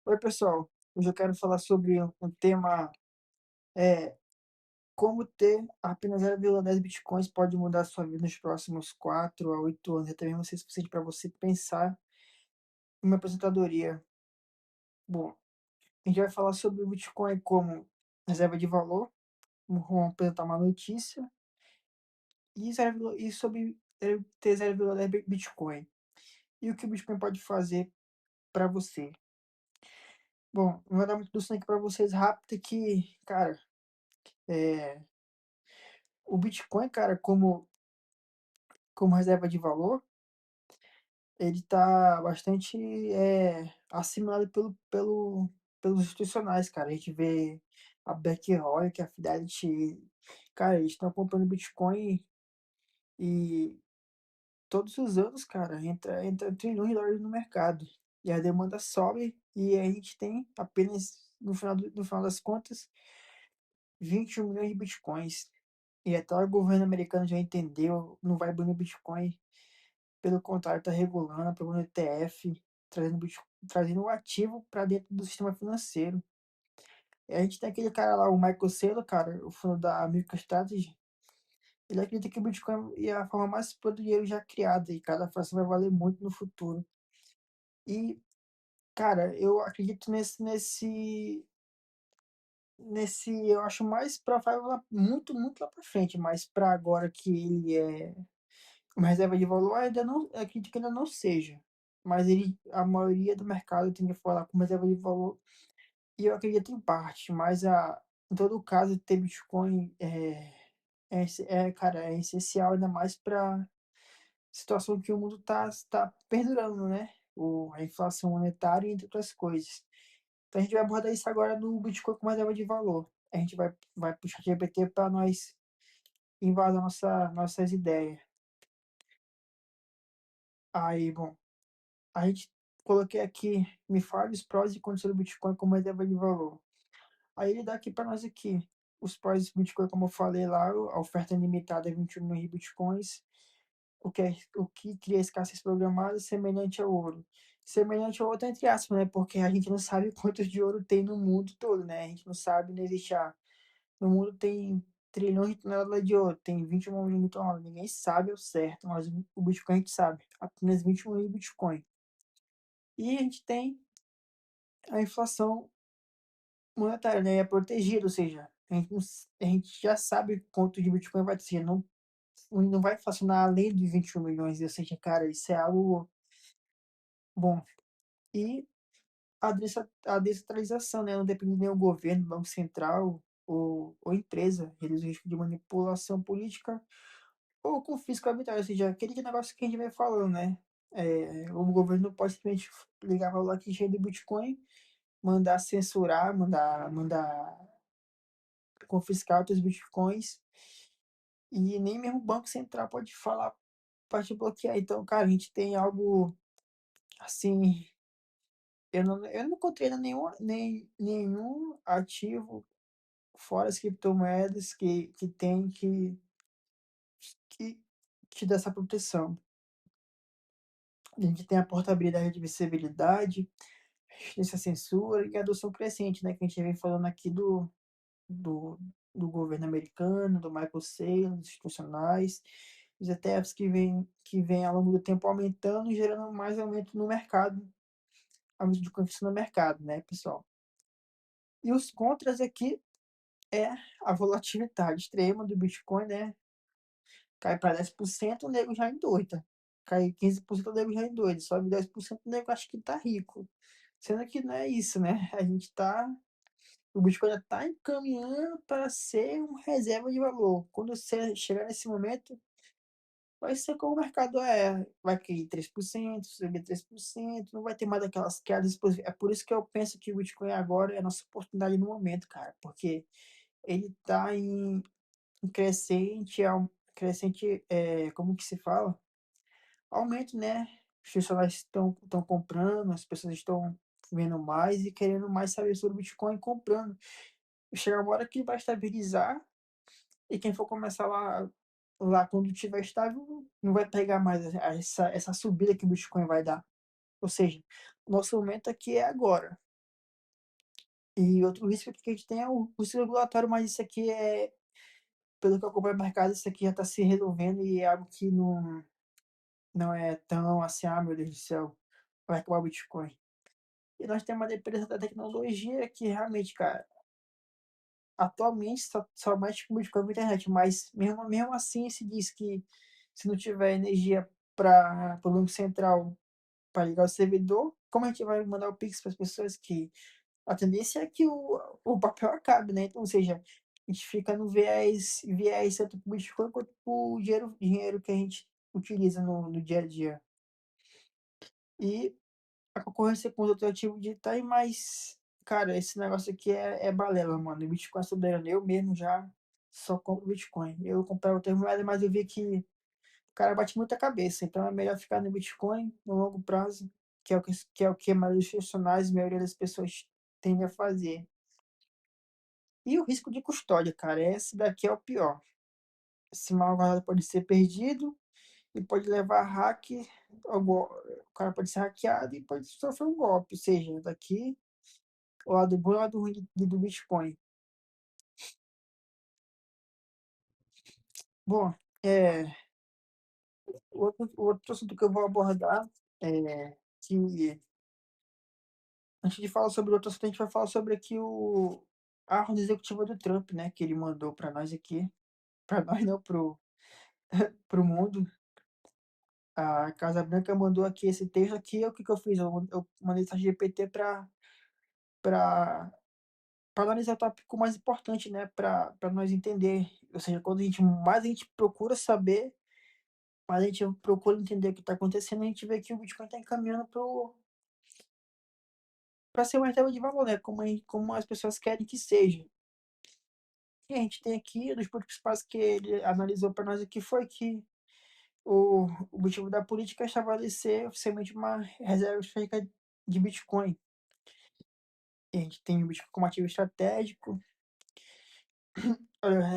Oi, pessoal. Hoje eu quero falar sobre um tema, é como ter apenas 0,10 bitcoins pode mudar a sua vida nos próximos 4 a 8 anos, até mesmo ser suficiente para você pensar em uma aposentadoria. Bom, a gente vai falar sobre o Bitcoin como reserva de valor, vamos apresentar uma notícia e sobre ter 0,10 Bitcoin. E o que o Bitcoin pode fazer para você. Bom, eu vou dar uma introdução aqui para vocês rápida que, cara, é, o Bitcoin, cara, como reserva de valor, ele está bastante, assimilado pelos institucionais, cara. A gente vê a BlackRock, a Fidelity, cara, eles estão comprando Bitcoin e todos os anos, cara, entra trilhões de dólares no mercado. E a demanda sobe e a gente tem apenas, no final das contas, 21 milhões de Bitcoins. E até o governo americano já entendeu, não vai banir Bitcoin. Pelo contrário, está regulando, aprovando ETF, trazendo o ativo para dentro do sistema financeiro. E a gente tem aquele cara lá, o Michael Saylor, cara, o fundo da MicroStrategy. Ele acredita que o Bitcoin é a forma mais pura do dinheiro já criada e cada fração vai valer muito no futuro. E, cara, eu acredito eu acho mais provável muito, muito lá para frente, mas para agora que ele é uma reserva de valor, ainda não, acredito que ainda não seja. Mas a maioria do mercado tem que falar com reserva de valor, e eu acredito em parte, mas em todo caso, ter Bitcoin cara, é essencial, ainda mais para situação que o mundo tá perdurando, né? A inflação monetária, entre outras coisas. Então a gente vai abordar isso agora no Bitcoin com reserva de valor. A gente vai puxar GPT para nós embasar nossas ideias. Aí, bom, a gente coloquei aqui, me fale os prós e contras do Bitcoin como reserva de valor. Aí ele dá aqui para nós aqui, os prós do Bitcoin, como eu falei lá, a oferta ilimitada é 21 milhões de Bitcoins, o que cria escassez programada semelhante ao ouro. Semelhante ao ouro entre aspas, né? Porque a gente não sabe quantos de ouro tem no mundo todo, né? A gente não sabe, não existe no mundo tem trilhões de toneladas de ouro, tem 21 milhões de toneladas, ninguém sabe ao certo, mas o Bitcoin a gente sabe, apenas 21 milhões de Bitcoin. E a gente tem a inflação monetária, né, é protegida, ou seja, a gente já sabe quanto de Bitcoin vai ter, não vai inflacionar além de 21 milhões, ou seja, cara, isso é algo bom. E a descentralização, né, não depende de nenhum governo, banco central ou empresa, reduz o risco de manipulação política ou confisco arbitrário, ou seja, aquele negócio que a gente vem falando, né, o governo não pode simplesmente ligar para lá que cheio de Bitcoin, mandar censurar, mandar confiscar outros bitcoins e nem mesmo o Banco Central pode falar para te bloquear. Então, cara, a gente tem algo assim. Eu não encontrei nenhum ativo fora as criptomoedas que, que dá essa proteção. A gente tem a portabilidade de visibilidade, resistência à censura e a adoção crescente, né? Que a gente vem falando aqui do, do governo americano, do Michael Saylor, dos institucionais, os ETFs que vem ao longo do tempo aumentando e gerando mais aumento no mercado, aumento de confiança no mercado, né, pessoal? E os contras aqui é a volatilidade extrema do Bitcoin, né? Cai para 10%, o nego já endoida. Cai 15%, o nego já endoida. Sobe 10%, o nego acha que tá rico. Sendo que não é isso, né? O Bitcoin já está encaminhando para ser uma reserva de valor. Quando você chegar nesse momento, vai ser como o mercado é. Vai cair 3%, subir 3%, não vai ter mais aquelas quedas. É por isso que eu penso que o Bitcoin agora é a nossa oportunidade no momento, cara. Porque ele está em crescente, como que se fala? Aumento, né? Os profissionais estão comprando, as pessoas estão vendo mais e querendo mais saber sobre o Bitcoin comprando. Chega uma hora que vai estabilizar e quem for começar lá quando tiver estável, não vai pegar mais essa subida que o Bitcoin vai dar. Ou seja, nosso momento aqui é agora. E outro risco que a gente tem é o risco regulatório, mas isso aqui é, pelo que eu acompanho o mercado, isso aqui já está se resolvendo e é algo que não é tão assim, ah, meu Deus do céu, vai acabar o Bitcoin. E nós temos uma dependência da tecnologia que realmente, cara, atualmente só mexe com Bitcoin na internet, mas mesmo assim se diz que se não tiver energia para o Banco Central para ligar o servidor, como a gente vai mandar o Pix para as pessoas que a tendência é que o papel acabe, né? Então, ou seja, a gente fica no viés tanto para o Bitcoin quanto para o dinheiro que a gente utiliza no dia a dia. E a concorrência com os outros ativos digitais, mas, cara, esse negócio aqui é balela, mano. O Bitcoin é soberano. Eu mesmo já só compro Bitcoin. Eu comprava outra moeda, mas eu vi que o cara bate muita cabeça. Então é melhor ficar no Bitcoin no longo prazo, que é o que a maioria dos profissionais, a maioria das pessoas tende a fazer. E o risco de custódia, cara, esse daqui é o pior. Esse mal guardado pode ser perdido e pode levar a hack, o cara pode ser hackeado e pode sofrer um golpe. Ou seja, daqui o lado bom e o lado ruim do Bitcoin. Bom, é, o outro assunto que eu vou abordar é que, antes de falar sobre o outro assunto, a gente vai falar sobre aqui a ordem executiva do Trump, né, que ele mandou para nós aqui, para nós não, pro mundo. A Casa Branca mandou aqui esse texto aqui, o que que eu fiz? Eu mandei essa GPT para analisar o tópico mais importante, né, para nós entender. Ou seja, quando mais a gente procura saber, mais a gente procura entender o que está acontecendo, a gente vê que o Bitcoin está encaminhando para ser uma reserva de valor, né, como as pessoas querem que seja. E a gente tem aqui, dos pontos principais que ele analisou para nós aqui, foi que o objetivo da política é estabelecer oficialmente uma reserva histórica de Bitcoin. E a gente tem o Bitcoin como ativo estratégico.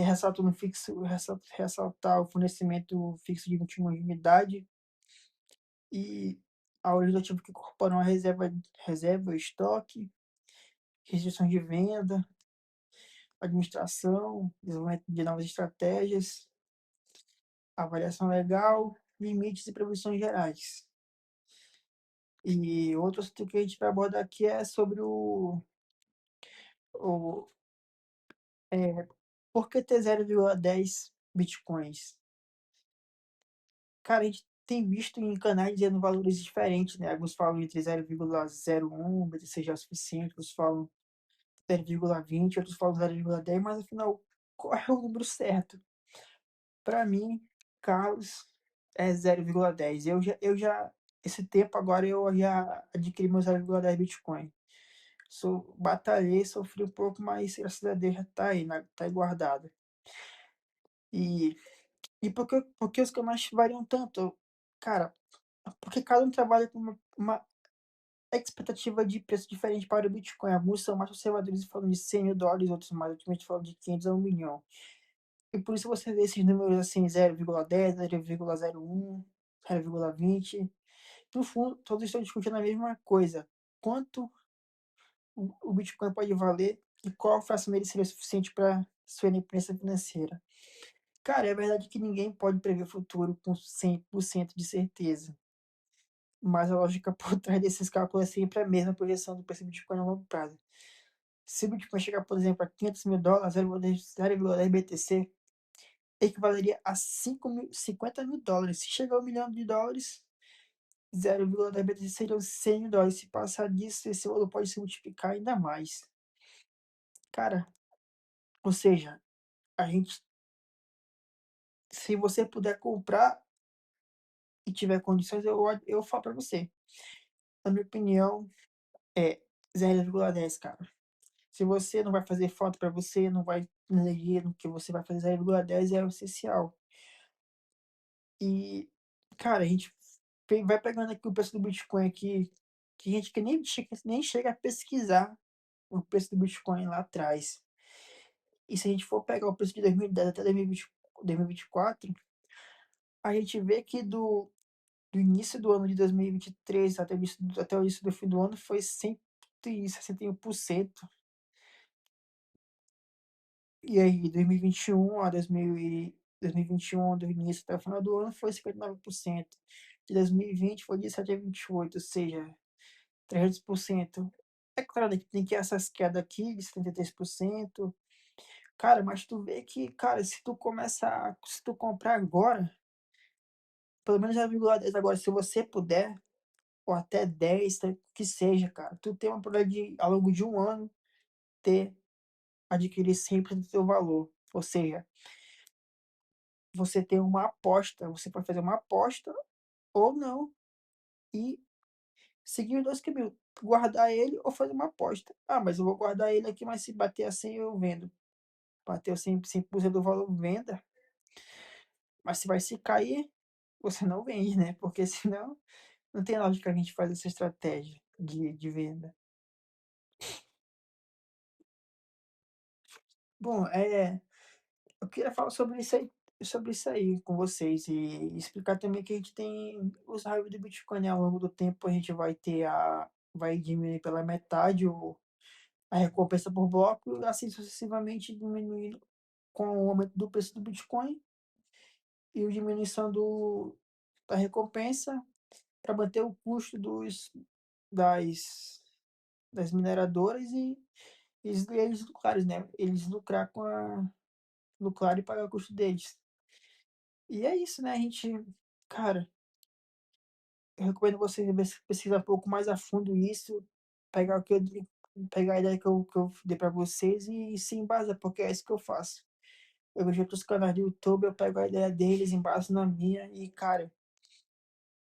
Ressalto no fixo, ressaltar o fornecimento fixo de 21 de unidade e a origem do ativo que incorporam a reserva, estoque, restrições de venda, administração, desenvolvimento de novas estratégias, avaliação legal, limites e previsões gerais. E outro assunto que a gente vai abordar aqui é sobre o é, por que ter 0,10 bitcoins. Cara, a gente tem visto em canais dizendo valores diferentes, né? Alguns falam entre 0,01, BTC já é o suficiente, outros falam 0,20, outros falam 0,10, mas afinal, qual é o número certo? Para mim, Carlos, é 0,10. Esse tempo agora eu já adquiri meu 0,10 Bitcoin. Batalhei, sofri um pouco, mas graças a Deus já tá aí, né? Tá aí guardado. E, e por que os canais variam tanto? Cara, porque cada um trabalha com uma expectativa de preço diferente para o Bitcoin. Alguns são mais conservadores e falam de US$ 100.000, outros mais otimamente falam de 500 a 1 milhão. E por isso você vê esses números assim, 0,10, 0,01, 0,20. No fundo, todos estão discutindo a mesma coisa. Quanto o Bitcoin pode valer e qual fração dele seria suficiente para sua independência financeira. Cara, é verdade que ninguém pode prever o futuro com 100% de certeza. Mas a lógica por trás desses cálculos é sempre a mesma projeção do preço do Bitcoin a longo prazo. Se o Bitcoin chegar, por exemplo, a US$ 500.000, 0,10 BTC equivaleria a 50 mil dólares. Se chegar a US$ 1 milhão, 0,10 BTC seriam US$ 100.000. Se passar disso, esse valor pode se multiplicar ainda mais. Cara, ou seja, a gente, se você puder comprar e tiver condições, eu falo para você. Na minha opinião, é 0,10, cara. Se você não vai fazer foto para você, não vai energia no que você vai fazer 0,10 é o essencial. E, cara, a gente vai pegando aqui o preço do Bitcoin aqui, que a gente que nem chega a pesquisar o preço do Bitcoin lá atrás. E se a gente for pegar o preço de 2010 até 2024, a gente vê que do início do ano de 2023 até o início do fim do ano foi 161%. E aí, 2021 a 2021, do início até o final do ano, foi 59%. De 2020 foi de 7 a 28, ou seja, 300%. É claro, né, que tem que essas quedas aqui de 73%. Cara, mas tu vê que, cara, se tu comprar agora, pelo menos 0,10 agora, se você puder, ou até 10, que seja, cara, tu tem uma probabilidade de, ao longo de um ano, ter, adquirir sempre do teu valor. Ou seja, você tem uma aposta, você pode fazer uma aposta ou não, e seguir os dois caminhos, guardar ele ou fazer uma aposta. Ah, mas eu vou guardar ele aqui, mas se bater a 100 eu vendo. Bateu 100% do valor, venda. Mas se vai se cair, você não vende, né? Porque senão não tem lógica a gente fazer essa estratégia de venda. Bom, eu queria falar sobre isso aí com vocês e explicar também que a gente tem os raios do Bitcoin, né? Ao longo do tempo a gente vai diminuir pela metade a recompensa por bloco e assim sucessivamente diminuindo com o aumento do preço do Bitcoin e a diminuição da recompensa para manter o custo das, das mineradoras e eles lucrarem, né? Eles lucrar e pagar o custo deles. E é isso, né? Cara, eu recomendo você pesquisar um pouco mais a fundo isso, pegar o que eu, pegar a ideia que eu dei para vocês e se embasar, porque é isso que eu faço. Eu vejo outros canais do YouTube, eu pego a ideia deles, embaso na minha e, cara,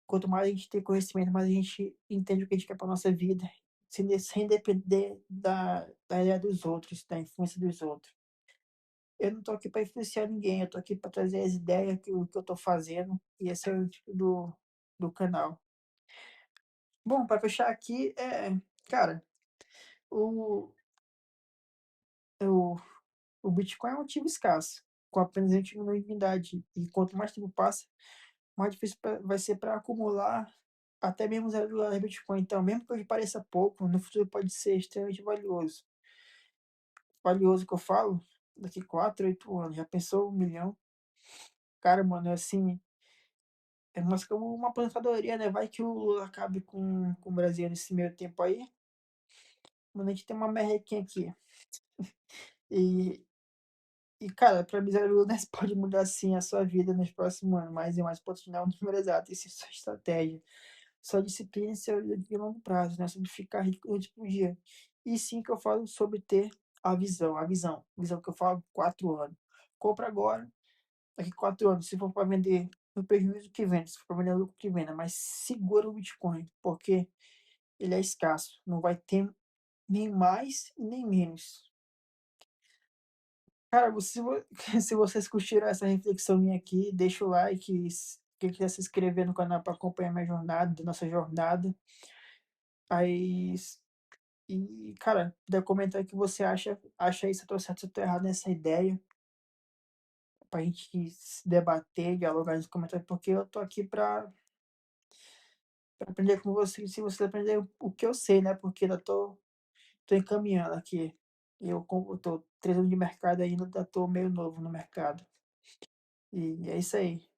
quanto mais a gente tem conhecimento, mais a gente entende o que a gente quer para nossa vida, sem depender da ideia dos outros, da influência dos outros. Eu não tô aqui para influenciar ninguém, eu tô aqui para trazer as ideias que eu tô fazendo, e esse é o tipo do canal. Bom, para fechar aqui, cara, o, o, o Bitcoin é um ativo escasso, com apenas 21 unidade, e quanto mais tempo passa, mais difícil vai ser para acumular até mesmo 0,1 Bitcoin. Então, mesmo que hoje pareça pouco, no futuro pode ser extremamente valioso. Valioso que eu falo, daqui 4, 8 anos. Já pensou 1 milhão? Cara, mano, é assim, é mais como uma aposentadoria, né? Vai que o Lula acabe com o Brasil nesse meio tempo aí. Mano, a gente tem uma merrequinha aqui. E, cara, pra mim, 0,10 pode mudar sim a sua vida nos próximos anos, mas é mais pode não é um número exato, isso é só estratégia. Só disciplina e saúde de longo prazo, né? Sobre ficar rico noite por dia. E sim que eu falo sobre ter a visão que eu falo 4 anos. Compra agora, daqui 4 anos, se for para vender no prejuízo que vende, se for para vender no lucro que venda, mas segura o Bitcoin, porque ele é escasso, não vai ter nem mais nem menos. Cara, se vocês curtiram essa reflexão minha aqui, deixa o like, quem quiser se inscrever no canal para acompanhar minha jornada, nossa jornada. Aí, e, cara, puder comentar o que você acha aí se eu tô certo, se eu tô errado nessa ideia, pra gente se debater, dialogar nos comentários, porque eu tô aqui pra aprender com você, se você aprender o que eu sei, né? Porque eu tô encaminhando aqui. Eu tô 3 anos de mercado ainda, ainda tô meio novo no mercado. E é isso aí.